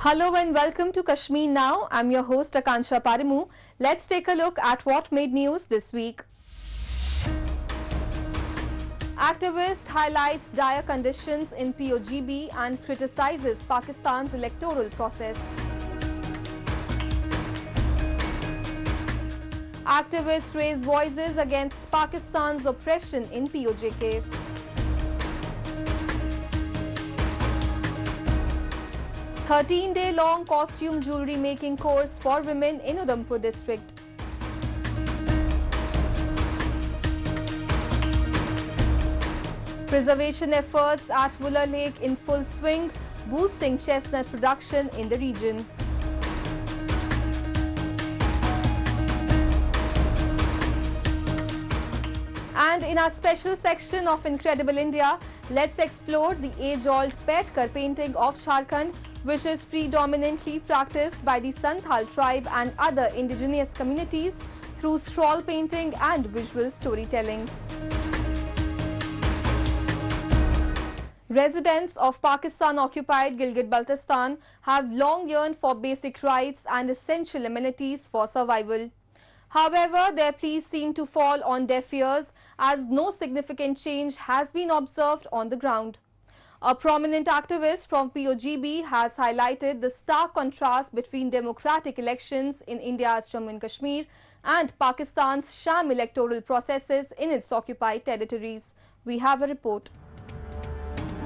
Hello and welcome to Kashmir Now. I'm your host Akansha Parimu. Let's take a look at what made news this week. Activist highlights dire conditions in POGB and criticizes Pakistan's electoral process. Activists raise voices against Pakistan's oppression in POJK. A 13-day-long costume jewellery making course for women in Udhampur district. Preservation efforts at Wular Lake in full swing, boosting chestnut production in the region. And in our special section of Incredible India, let's explore the age-old Petkar painting of Jharkhand, which is predominantly practiced by the Santhal tribe and other indigenous communities through scroll painting and visual storytelling. Residents of Pakistan-occupied Gilgit-Baltistan have long yearned for basic rights and essential amenities for survival. However, their pleas seem to fall on deaf ears as no significant change has been observed on the ground. A prominent activist from POGB has highlighted the stark contrast between democratic elections in India's Jammu and Kashmir and Pakistan's sham electoral processes in its occupied territories. We have a report.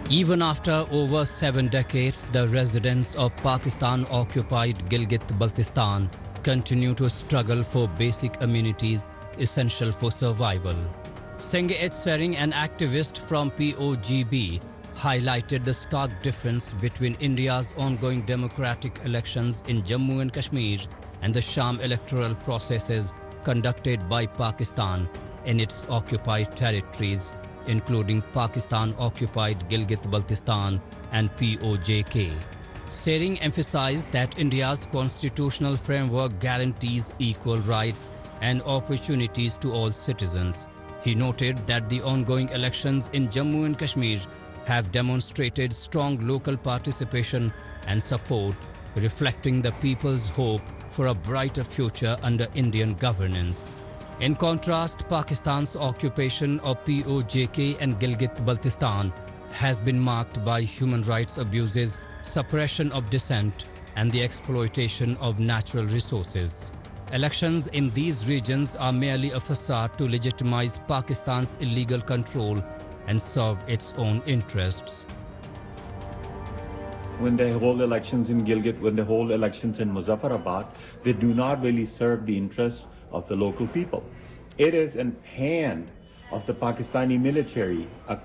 Even after over 7 decades, the residents of Pakistan-occupied Gilgit-Baltistan continue to struggle for basic amenities essential for survival. Singh Sering, an activist from POGB, highlighted the stark difference between India's ongoing democratic elections in Jammu and Kashmir and the sham electoral processes conducted by Pakistan in its occupied territories, including Pakistan-occupied Gilgit-Baltistan and POJK. Sering emphasized that India's constitutional framework guarantees equal rights and opportunities to all citizens. He noted that the ongoing elections in Jammu and Kashmir have demonstrated strong local participation and support, reflecting the people's hope for a brighter future under Indian governance. In contrast, Pakistan's occupation of POJK and Gilgit-Baltistan has been marked by human rights abuses, suppression of dissent, and the exploitation of natural resources. Elections in these regions are merely a facade to legitimize Pakistan's illegal control and serve its own interests. When they hold elections in Gilgit, when they hold elections in Muzaffarabad, they do not really serve the interests of the local people. It is a hand of the Pakistani military, a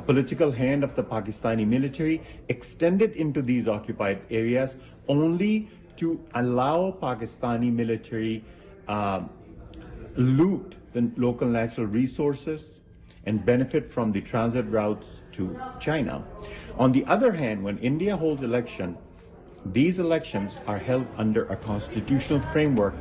political hand of the Pakistani military extended into these occupied areas only to allow Pakistani military loot the local natural resources and benefit from the transit routes to China. On the other hand, when India holds election, these elections are held under a constitutional framework.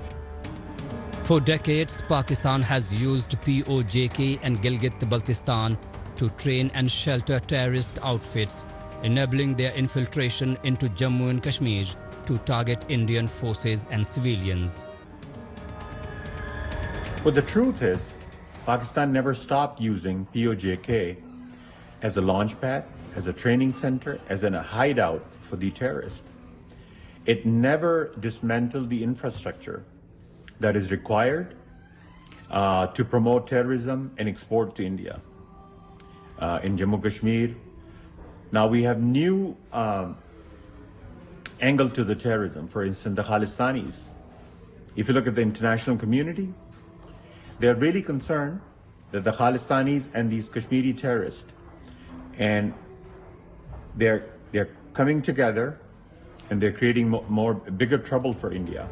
For decades, Pakistan has used POJK and Gilgit-Baltistan to train and shelter terrorist outfits, enabling their infiltration into Jammu and Kashmir to target Indian forces and civilians. But the truth is, Pakistan never stopped using POJK as a launch pad, as a training center, as a hideout for the terrorists. It never dismantled the infrastructure that is required to promote terrorism and export to India. In Jammu Kashmir, now we have new angle to the terrorism. For instance, the Khalistanis. If you look at the international community, they're really concerned that the Khalistanis and these Kashmiri terrorists, and they're coming together and they're creating bigger trouble for India.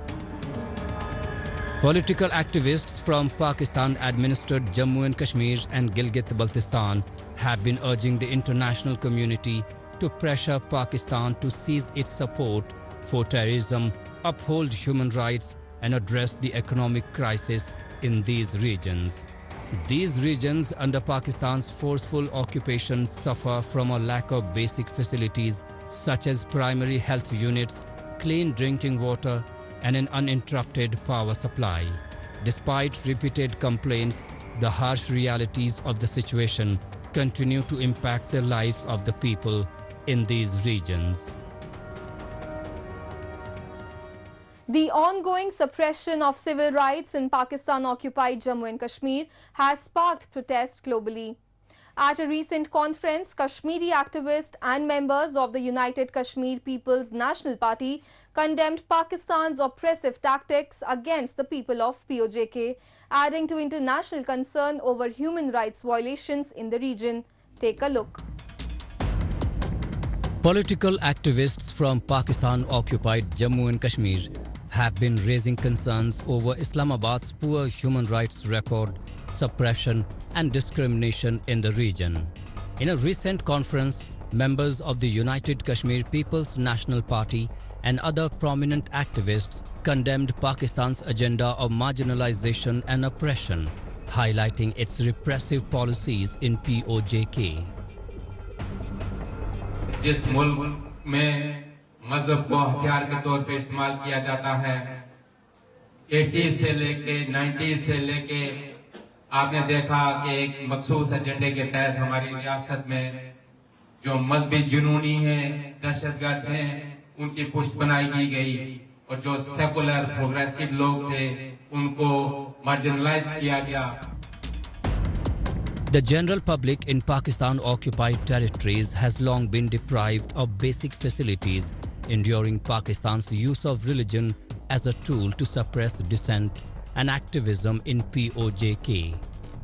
Political activists from Pakistan-administered Jammu and Kashmir and Gilgit-Baltistan have been urging the international community to pressure Pakistan to cease its support for terrorism, uphold human rights, and address the economic crisis in these regions. These regions under Pakistan's forceful occupation suffer from a lack of basic facilities such as primary health units, clean drinking water, and an uninterrupted power supply. Despite repeated complaints, the harsh realities of the situation continue to impact the lives of the people in these regions. The ongoing suppression of civil rights in Pakistan-occupied Jammu and Kashmir has sparked protests globally. At a recent conference, Kashmiri activists and members of the United Kashmir People's National Party condemned Pakistan's oppressive tactics against the people of POJK, adding to international concern over human rights violations in the region. Take a look. Political activists from Pakistan-occupied Jammu and Kashmir have been raising concerns over Islamabad's poor human rights record, suppression and discrimination in the region. In a recent conference, members of the United Kashmir People's National Party and other prominent activists condemned Pakistan's agenda of marginalization and oppression, highlighting its repressive policies in POJK. जिस मुल्क में मजहब को हथियार के तौर पे इस्तेमाल किया जाता है, 80 से लेके 90 से लेके आपने देखा कि एक मखसूस एजेंडे के तहत हमारी रियासत में जो मजहबी जुनूनी हैं, दहशतगर्द हैं, उनकी पुष्ट बनाई की गई और जो सेकुलर प्रोग्रेसिव लोग थे उनको मार्जिनलाइज किया गया. The general public in Pakistan-occupied territories has long been deprived of basic facilities, enduring Pakistan's use of religion as a tool to suppress dissent and activism in POJK.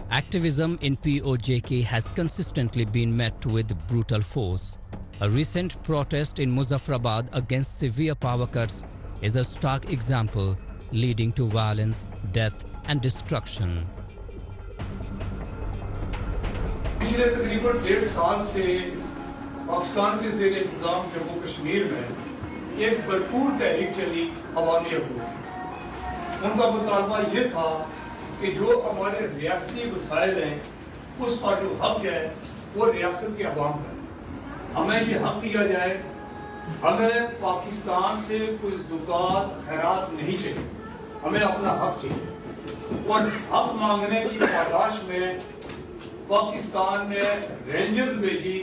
Activism in POJK has consistently been met with brutal force. A recent protest in Muzaffarabad against severe power cuts is a stark example, leading to violence, death and destruction. पिछले तकरीबन 1.5 साल से पाकिस्तान के ज़ेर इंतज़ाम जम्मू कश्मीर में एक भरपूर तहरीक चली अवामी हकूक़. उनका मुतालबा ये था कि जो हमारे रियासती वसाइल हैं उसका जो हक है वो रियासत के अवाम का है. हमें ये हक दिया जाए. हमें पाकिस्तान से कोई ज़कात खैरात नहीं चाहिए. हमें अपना हक चाहिए. और हक मांगने की पादाश में पाकिस्तान ने रेंजर्स भेजी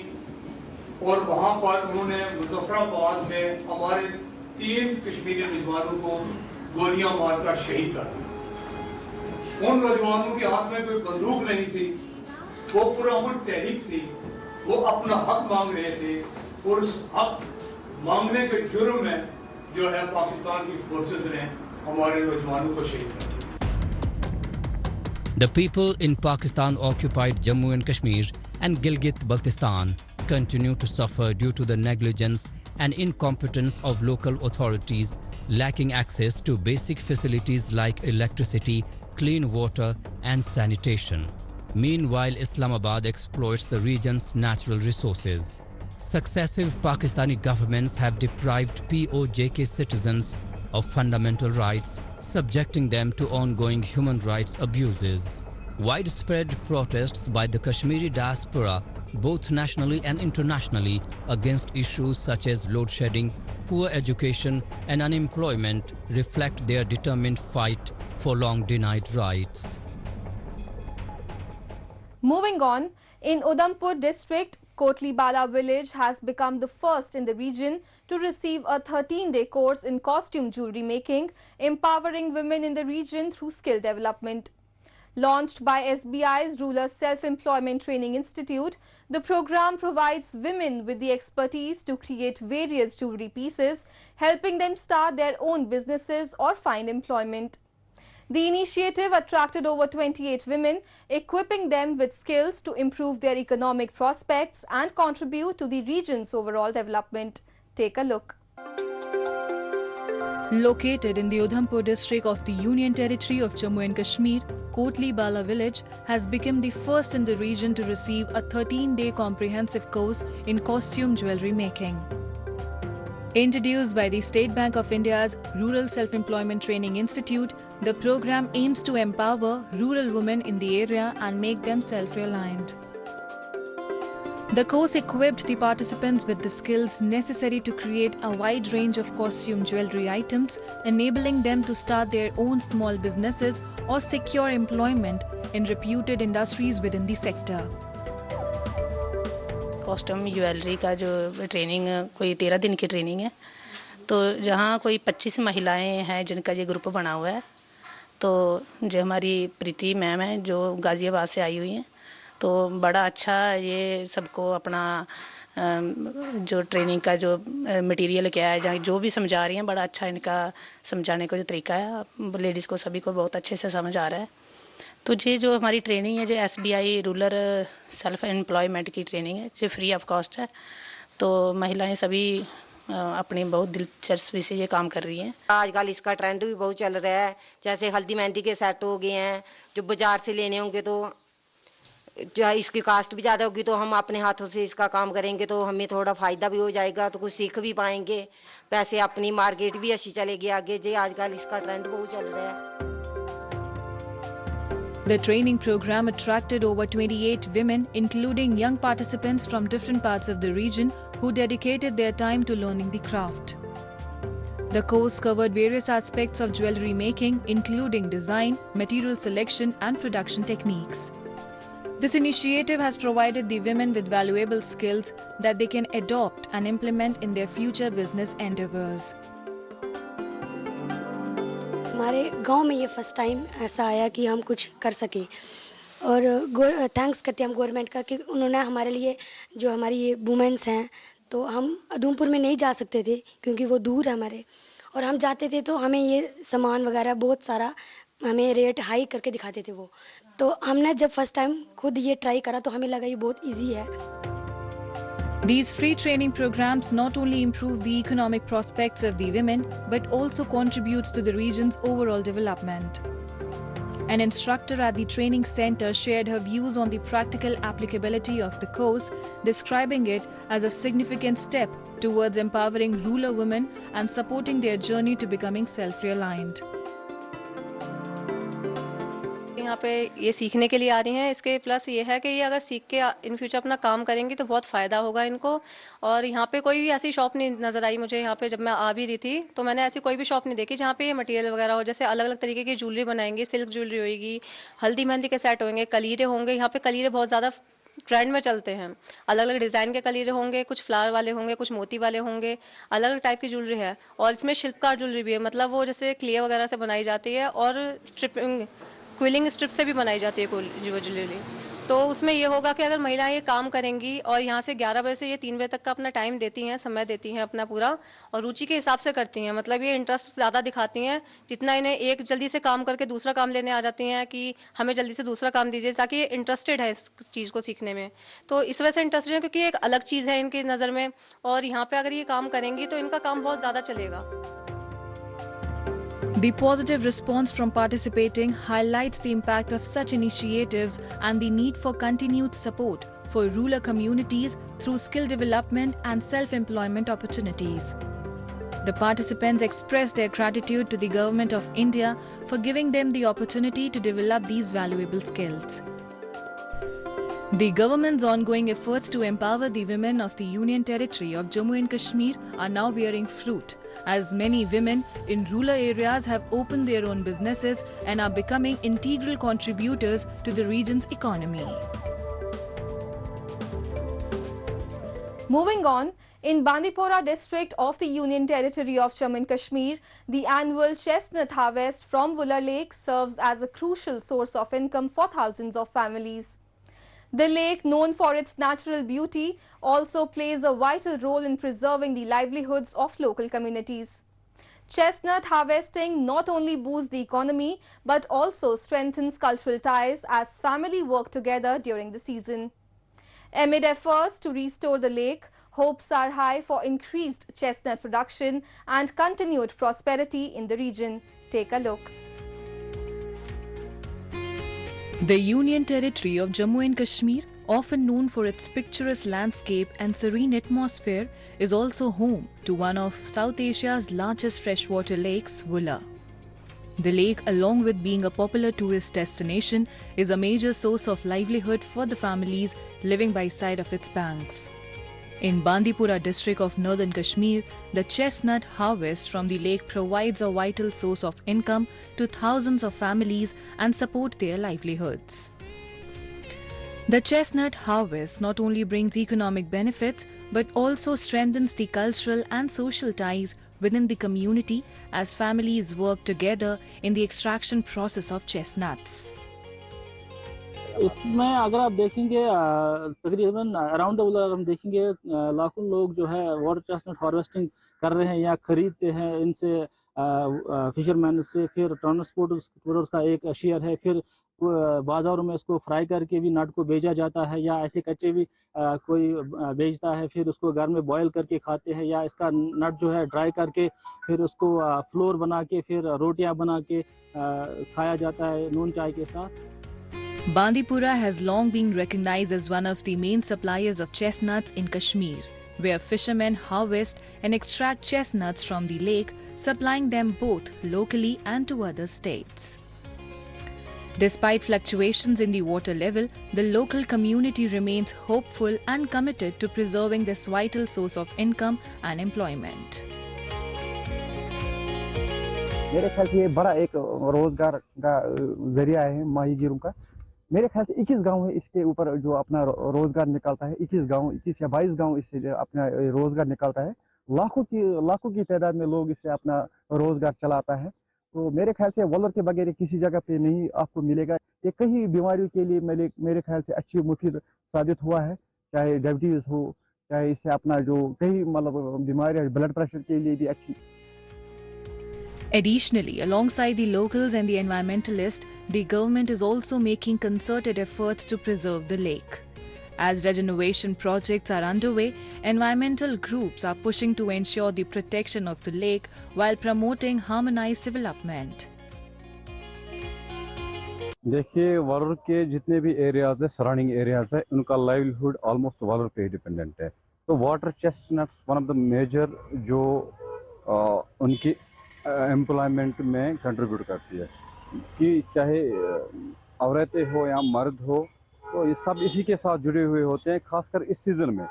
और वहां पर उन्होंने मुजफ्फराबाद में हमारे 3 कश्मीरी नौजवानों को गोलियां मारकर शहीद कर दिया. उन नौजवानों के हाथ में कोई बंदूक नहीं थी, वो पुरअमन तहरीक थी, वो अपना हक मांग रहे थे और उस हक मांगने के जुर्म में जो है पाकिस्तान की फोर्सेस ने हमारे नौजवानों को शहीद कर दिया. The people in Pakistan-occupied Jammu and Kashmir and Gilgit-Baltistan continue to suffer due to the negligence and incompetence of local authorities lacking access to basic facilities like electricity, clean water and sanitation. Meanwhile, Islamabad exploits the region's natural resources. Successive Pakistani governments have deprived POJK citizens of fundamental rights, subjecting them to ongoing human rights abuses. Widespread protests by the Kashmiri diaspora, both nationally and internationally, against issues such as load shedding, poor education and unemployment reflect their determined fight for long denied rights. Moving on, in Udhampur district, Kotli Bala village has become the first in the region to receive a 13-day course in costume jewelry making, empowering women in the region through skill development. Launched by SBI's Rural Self-Employment Training Institute, the program provides women with the expertise to create various jewelry pieces, helping them start their own businesses or find employment. The initiative attracted over 28 women, equipping them with skills to improve their economic prospects and contribute to the region's overall development. Take a look. Located in the Udhampur district of the Union Territory of Jammu and Kashmir, Kotli Bala village has become the first in the region to receive a 13-day comprehensive course in costume jewelry making. Introduced by the State Bank of India's Rural Self-Employment Training Institute, the program aims to empower rural women in the area and make them self-reliant. The course equipped the participants with the skills necessary to create a wide range of costume jewelry items, enabling them to start their own small businesses or secure employment in reputed industries within the sector. Costume jewellery का जो training कोई 13 दिन की training है, तो जहाँ कोई 25 महिलाएं हैं जिनका ये ग्रुप बना हुआ है। तो जो हमारी प्रीति मैम है जो गाजियाबाद से आई हुई हैं, तो बड़ा अच्छा ये सबको अपना जो ट्रेनिंग का जो मटेरियल क्या है, जो भी समझा रही हैं, बड़ा अच्छा इनका समझाने का जो तरीका है लेडीज़ को सभी को बहुत अच्छे से समझ आ रहा है। तो ये जो हमारी ट्रेनिंग है जो SBI रूरल सेल्फ एम्प्लॉयमेंट की ट्रेनिंग है, जो फ्री ऑफ कॉस्ट है। तो महिलाएं सभी अपनी बहुत दिलचस्पी से ये काम कर रही हैं। आजकल इसका ट्रेंड भी बहुत चल रहा है, जैसे हल्दी मेहंदी के सेट हो गए हैं, जो बाजार से लेने होंगे तो जो इसकी कास्ट भी ज़्यादा होगी, तो हम अपने हाथों से इसका काम करेंगे तो हमें थोड़ा फ़ायदा भी हो जाएगा, तो कुछ सीख भी पाएंगे, पैसे अपनी मार्केट भी अच्छी चलेगी आगे। जी आजकल इसका ट्रेंड बहुत चल रहा है। The training program attracted over 28 women, including young participants from different parts of the region who dedicated their time to learning the craft. The course covered various aspects of jewelry making, including design, material selection and production techniques. This initiative has provided the women with valuable skills that they can adopt and implement in their future business endeavors. हमारे गांव में ये first time ऐसा आया कि हम कुछ कर सके, और थैंक्स करते हैं हम गवर्नमेंट का कि उन्होंने हमारे लिए जो हमारी ये वुमेन्स हैं, तो हम उधमपुर में नहीं जा सकते थे क्योंकि वो दूर है हमारे, और हम जाते थे तो हमें ये सामान वगैरह बहुत सारा हमें रेट हाई करके दिखाते थे वो। तो हमने जब फर्स्ट टाइम खुद ये ट्राई करा तो हमें लगा ये बहुत इजी है। These free training programs not only improve the economic prospects of the women but also contributes to the region's overall development. An instructor at the training center shared her views on the practical applicability of the course, describing it as a significant step towards empowering rural women and supporting their journey to becoming self-reliant. यहाँ पे ये सीखने के लिए आ रही हैं, इसके plus ये है कि ये अगर सीख के इन फ्यूचर अपना काम करेंगी तो बहुत फ़ायदा होगा इनको। और यहाँ पे कोई भी ऐसी शॉप नहीं नज़र आई मुझे, यहाँ पे जब मैं आ भी रही थी तो मैंने ऐसी कोई भी शॉप नहीं देखी जहाँ पे ये मटेरियल वगैरह हो। जैसे अलग अलग तरीके की ज्वेलरी बनाएंगे, सिल्क ज्वेलरी होगी, हल्दी मेहंदी के सेट होंगे, कलीरे होंगे। यहाँ पे कलीरे बहुत ज़्यादा ट्रेंड में चलते हैं, अलग अलग डिज़ाइन के कलीरे होंगे, कुछ फ्लावर वाले होंगे, कुछ मोती वाले होंगे, अलग अलग टाइप की ज्वेलरी है। और इसमें शिल्पकार ज्वेलरी भी है, मतलब वो जैसे क्ले वगैरह से बनाई जाती है और स्ट्रिपिंग क्विलिंग स्ट्रिप से भी बनाई जाती है ज्वेलरी। तो उसमें ये होगा कि अगर महिलाएं ये काम करेंगी और यहाँ से 11 बजे से ये 3 बजे तक का अपना टाइम देती हैं, समय देती हैं अपना पूरा, और रुचि के हिसाब से करती हैं, मतलब ये इंटरेस्ट ज़्यादा दिखाती हैं। जितना इन्हें एक जल्दी से काम करके दूसरा काम लेने आ जाती हैं कि हमें जल्दी से दूसरा काम दीजिए, ताकि ये इंटरेस्टेड है इस चीज़ को सीखने में। तो इस वजह से इंटरेस्टेड है क्योंकि एक अलग चीज़ है इनकी नज़र में, और यहाँ पर अगर ये काम करेंगी तो इनका काम बहुत ज़्यादा चलेगा। The positive response from participating highlights the impact of such initiatives and the need for continued support for rural communities through skill development and self-employment opportunities. The participants expressed their gratitude to the Government of India for giving them the opportunity to develop these valuable skills. The government's ongoing efforts to empower the women of the Union Territory of Jammu and Kashmir are now bearing fruit, as many women in rural areas have opened their own businesses and are becoming integral contributors to the region's economy. Moving on, in Bandipora district of the Union Territory of Jammu and Kashmir, the annual chestnut harvest from Wular Lake serves as a crucial source of income for thousands of families. The lake, known for its natural beauty, also plays a vital role in preserving the livelihoods of local communities. Chestnut harvesting not only boosts the economy but also strengthens cultural ties as families work together during the season. Amid efforts to restore the lake, hopes are high for increased chestnut production and continued prosperity in the region. Take a look. The Union Territory of Jammu and Kashmir, often known for its picturesque landscape and serene atmosphere, is also home to one of South Asia's largest freshwater lakes, Wular. The lake, along with being a popular tourist destination, is a major source of livelihood for the families living by side of its banks. In Bandipora district of northern Kashmir, the chestnut harvest from the lake provides a vital source of income to thousands of families and support their livelihoods. The chestnut harvest not only brings economic benefits but also strengthens the cultural and social ties within the community as families work together in the extraction process of chestnuts. इसमें अगर आप देखेंगे तकरीबन around the world हम देखेंगे लाखों लोग जो है वाटर चेस्टनट हार्वेस्टिंग कर रहे हैं या खरीदते हैं इनसे फिशरमैन से, फिर ट्रांसपोर्टर्स का एक शेयर है, फिर बाजारों में इसको फ्राई करके भी नट को बेचा जाता है या ऐसे कच्चे भी कोई बेचता है, फिर उसको घर में बॉयल करके खाते हैं या इसका नट जो है ड्राई करके फिर उसको फ्लोर बना के फिर रोटियां बना के खाया जाता है नून चाय के साथ. Bandipora has long been recognized as one of the main suppliers of chestnuts in Kashmir, where fishermen harvest and extract chestnuts from the lake, supplying them both locally and to other states. Despite fluctuations in the water level, the local community remains hopeful and committed to preserving this vital source of income and employment. मेरे ख्याल से ये बड़ा एक रोजगार का जरिया है माहीगीरों का. मेरे ख्याल से 21 गांव है इसके ऊपर जो अपना रोजगार निकालता है. 21 या 22 गांव इससे अपना रोजगार निकालता है. लाखों की तादाद में लोग इससे अपना रोजगार चलाता है. तो मेरे ख्याल से वॉलर के बगैर किसी जगह पे नहीं आपको मिलेगा. ये कई बीमारियों के लिए मेरे ख्याल से अच्छी मुफीद साबित हुआ है, चाहे डायबिटीज हो, चाहे इससे अपना जो कई मतलब बीमारियां ब्लड प्रेशर के लिए भी अच्छी. Additionally, alongside the locals and the environmentalists, the government is also making concerted efforts to preserve the lake. As regeneration projects are underway, environmental groups are pushing to ensure the protection of the lake while promoting harmonized development. देखिए वालर के जितने भी areas है, surrounding areas है, उनका livelihood almost वालर पे ही dependent है. तो water chestnuts one of the major जो उनकी एम्प्लॉयमेंट में कंट्रीब्यूट करती है कि चाहे औरतें हो या मर्द हो, तो ये सब इसी के साथ जुड़े हुए होते हैं, खासकर इस सीजन में.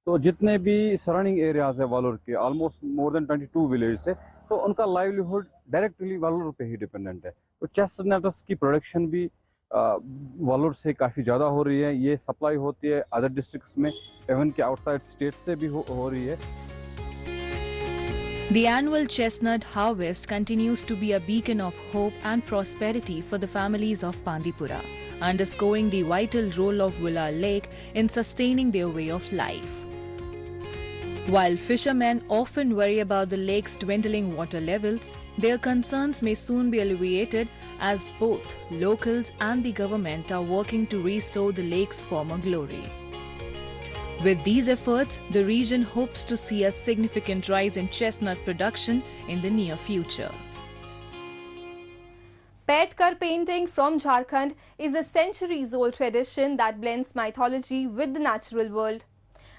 तो जितने भी सराउंडिंग एरियाज है वालर के, ऑलमोस्ट मोर देन 22 विलेज है, तो उनका लाइवलीहुड डायरेक्टली वालर पे ही डिपेंडेंट है. तो चेस्टनट्स की प्रोडक्शन भी वालर से काफ़ी ज़्यादा हो रही है. ये सप्लाई होती है अदर डिस्ट्रिक्ट्स में, इवन के आउटसाइड स्टेट से भी हो रही है. The annual chestnut harvest continues to be a beacon of hope and prosperity for the families of Bandipora, underscoring the vital role of Wular Lake in sustaining their way of life. While fishermen often worry about the lake's dwindling water levels, their concerns may soon be alleviated as both locals and the government are working to restore the lake's former glory. With these efforts, the region hopes to see a significant rise in chestnut production in the near future. Petkar painting from Jharkhand is a centuries-old tradition that blends mythology with the natural world.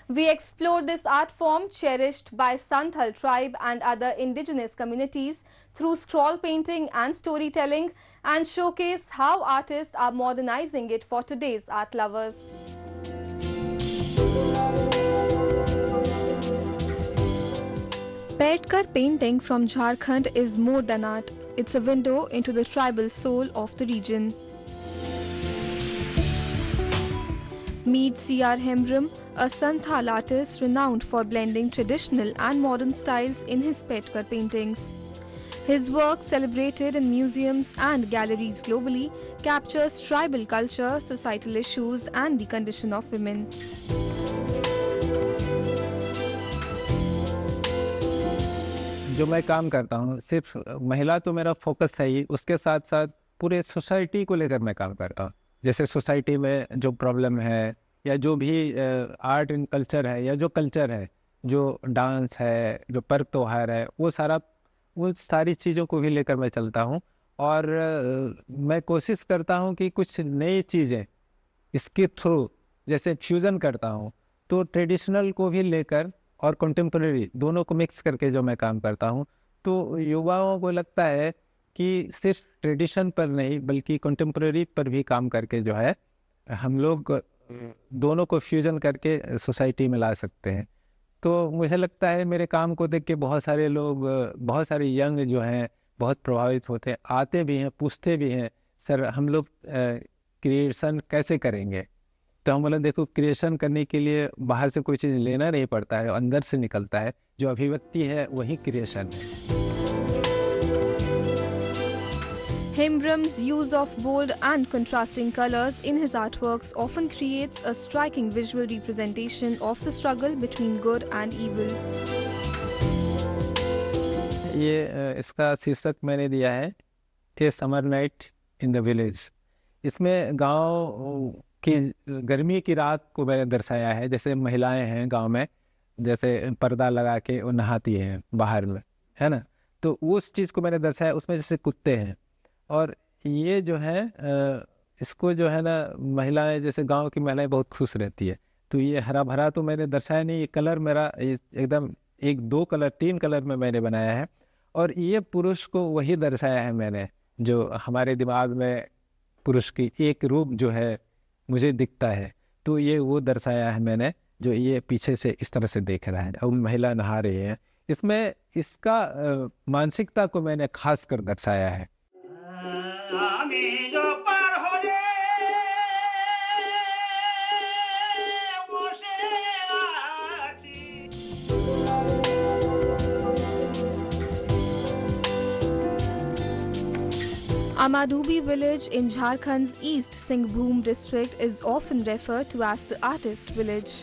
We explore this art form cherished by Santhal tribe and other indigenous communities through scroll painting and storytelling and showcase how artists are modernizing it for today's art lovers. Petkar painting from Jharkhand is more than art. It's a window into the tribal soul of the region. Meet C.R. Hemram, a Santhal artist renowned for blending traditional and modern styles in his Petkar paintings. His work, celebrated in museums and galleries globally, captures tribal culture, societal issues and the condition of women. जो मैं काम करता हूँ सिर्फ महिला तो मेरा focus है ही, उसके साथ साथ पूरे सोसाइटी को लेकर मैं काम करता हूँ. जैसे सोसाइटी में जो प्रॉब्लम है या जो भी आर्ट एंड कल्चर है या जो कल्चर है, जो डांस है, जो पर्व त्योहार है, वो सारी चीज़ों को भी लेकर मैं चलता हूँ. और मैं कोशिश करता हूँ कि कुछ नई चीज़ें इसके थ्रू जैसे फ्यूज़न करता हूँ, तो ट्रेडिशनल को भी लेकर और कंटेम्प्रेरी दोनों को मिक्स करके जो मैं काम करता हूँ, तो युवाओं को लगता है कि सिर्फ ट्रेडिशन पर नहीं बल्कि कंटेम्प्रेरी पर भी काम करके जो है हम लोग दोनों को फ्यूजन करके सोसाइटी में ला सकते हैं। तो मुझे लगता है मेरे काम को देख के बहुत सारे लोग, बहुत सारे यंग जो हैं बहुत प्रभावित होते हैं, आते भी हैं, पूछते भी हैं सर हम लोग क्रिएशन कैसे करेंगे। तो हम बोले देखो क्रिएशन करने के लिए बाहर से कोई चीज़ लेना नहीं पड़ता है, अंदर से निकलता है, जो अभिव्यक्ति है वही क्रिएशन है। Hembram's use of bold and contrasting colors in his artworks often creates a striking visual representation of the struggle between good and evil. ये इसका शीर्षक मैंने दिया है थे summer night in the village. इसमें गांव की गर्मी की रात को मैंने दर्शाया है। जैसे महिलाएं हैं गांव में, जैसे पर्दा लगा के वो नहाती हैं बाहर में, है ना, तो उस चीज़ को मैंने दर्शाया। उसमें जैसे कुत्ते हैं और ये जो है इसको जो है ना महिलाएं, जैसे गांव की महिलाएं बहुत खुश रहती है, तो ये हरा भरा तो मैंने दर्शाया नहीं। ये कलर मेरा एकदम 1, 2 कलर 3 कलर में मैंने बनाया है। और ये पुरुष को वही दर्शाया है मैंने जो हमारे दिमाग में पुरुष की एक रूप जो है मुझे दिखता है, तो ये वो दर्शाया है मैंने, जो ये पीछे से इस तरह से देख रहा है और महिला नहा रही है। इसमें इसका मानसिकता को मैंने खास कर दर्शाया है। Amadubi village in Jharkhand's East Singhbhum district is often referred to as the artist village.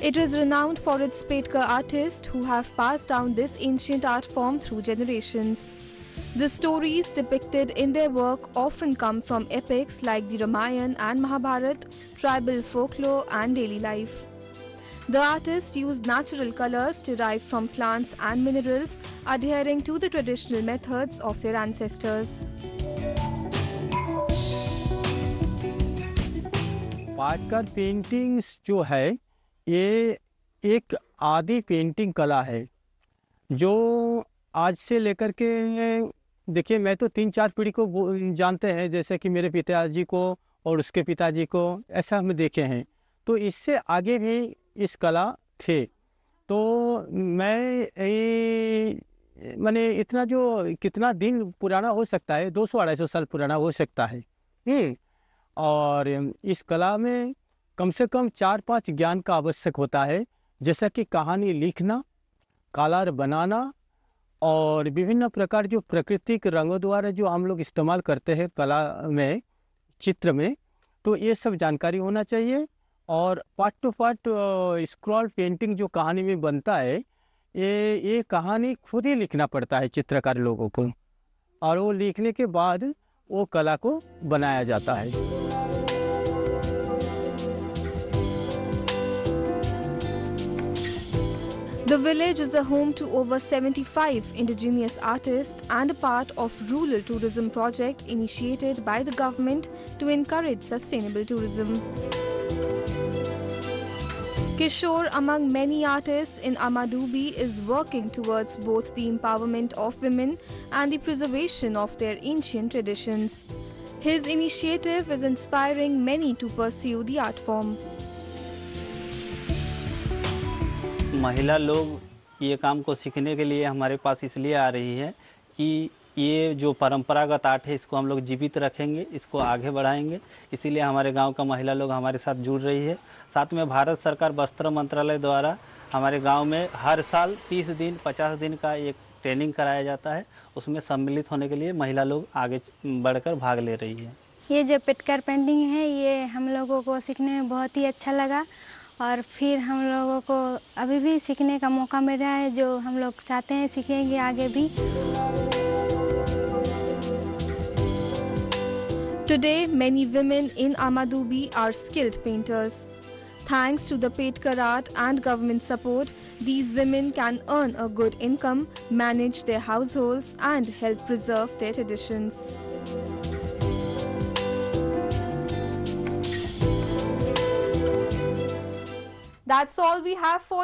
It is renowned for its Petkar artists who have passed down this ancient art form through generations. The stories depicted in their work often come from epics like the Ramayana and Mahabharata, tribal folklore and daily life. The artists use natural colors derived from plants and minerals, adhering to the traditional methods of their ancestors. Patkar paintings जो है ये एक आदि painting कला है जो आज से लेकर के, देखिए मैं तो 3-4 पीढ़ी को जानते हैं, जैसे कि मेरे पिताजी को और उसके पिताजी को, ऐसा हम देखे हैं। तो इससे आगे भी इस कला थे। तो मैं मैंने इतना जो कितना दिन पुराना हो सकता है, 200-250 साल पुराना हो सकता है। और इस कला में कम से कम 4-5 ज्ञान का आवश्यक होता है, जैसा कि कहानी लिखना, कलर बनाना और विभिन्न प्रकार जो प्राकृतिक रंगों द्वारा जो हम लोग इस्तेमाल करते हैं कला में, चित्र में, तो ये सब जानकारी होना चाहिए। और part two part scroll painting जो कहानी में बनता है, ये कहानी खुद ही लिखना पड़ता है चित्रकार लोगों को, और वो लिखने के बाद वो कला को बनाया जाता है। The village is a home to over 75 indigenous artists and a part of rural tourism project initiated by the government to encourage sustainable tourism. Kishore, among many artists in Amadubi, is working towards both the empowerment of women and the preservation of their ancient traditions. His initiative is inspiring many to pursue the art form. महिला लोग ये काम को सीखने के लिए हमारे पास इसलिए आ रही है कि ये जो परंपरागत आर्ट है इसको हम लोग जीवित रखेंगे, इसको आगे बढ़ाएंगे। इसीलिए हमारे गांव का महिला लोग हमारे साथ जुड़ रही है। साथ में भारत सरकार वस्त्र मंत्रालय द्वारा हमारे गांव में हर साल 30 दिन 50 दिन का एक ट्रेनिंग कराया जाता है। उसमें सम्मिलित होने के लिए महिला लोग आगे बढ़कर भाग ले रही है। ये जो पेटकर पेंटिंग है ये हम लोगों को सीखने में बहुत ही अच्छा लगा, और फिर हम लोगों को अभी भी सीखने का मौका मिल रहा है, जो हम लोग चाहते हैं सीखेंगे आगे भी। Today, many women in Amadubi are skilled painters. Thanks to the Petkar art and government support, these women can earn a good income, manage their households and help preserve their traditions. That's all we have for you.